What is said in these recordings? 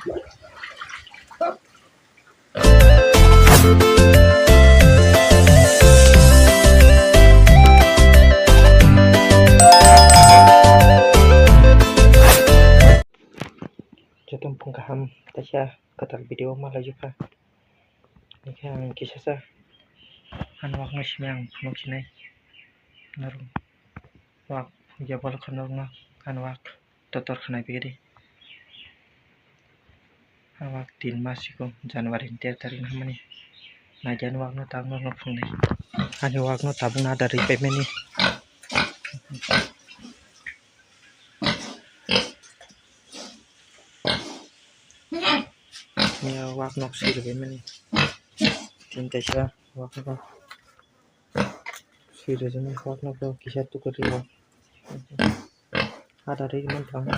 Jatuh pengkaham tasya katal video malayu ka ni kang kisah sa anwak na simang punok sinay narong wak jabal kanong na anwak totor kanay bigadi anwak 3 masiko Januari 13 tarik namani na janwak no tang no pungnay anwak no tabung na dari payment ni ya wak nok sir payment ni tinta siya wak no sir jani wak no kisah tu kari ada rin man tang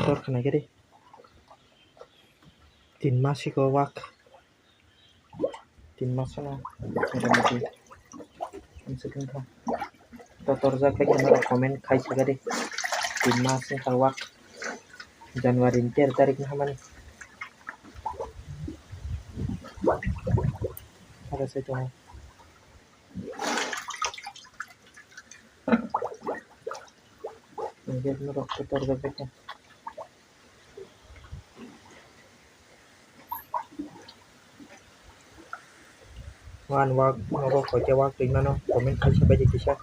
tor kanay gadi 3 masiko wak 3 mas na ada mati sekian ka totor za ka kena komen khai sagade 3 mas ni wak Januari 13 tarik na man ada sa ito Mungkin merok totor za ka wan wak no ko ja wak ring no komen khai sa baje kisah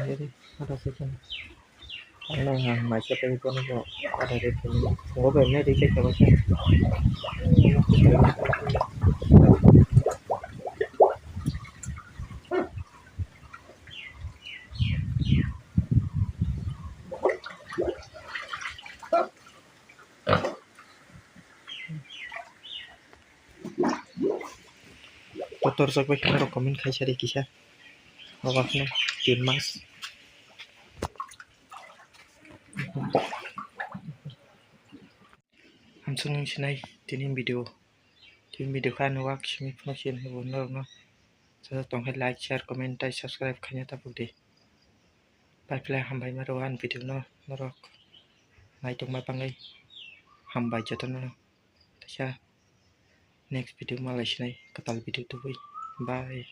jadi ada sekian ano hang masih telepon ko ada di sini ngo ba ne di check ko siya totor sa ko kena komen khai sa di kisah awak no 3 mas Samsung sinay tinin video kan wak simi function no sa tong like share comment tai subscribe khanya ta pugdi pai play hambai marwan video no norok nai tong mai pangai hambai jatan no tasya next video malai sinay katal video tu bye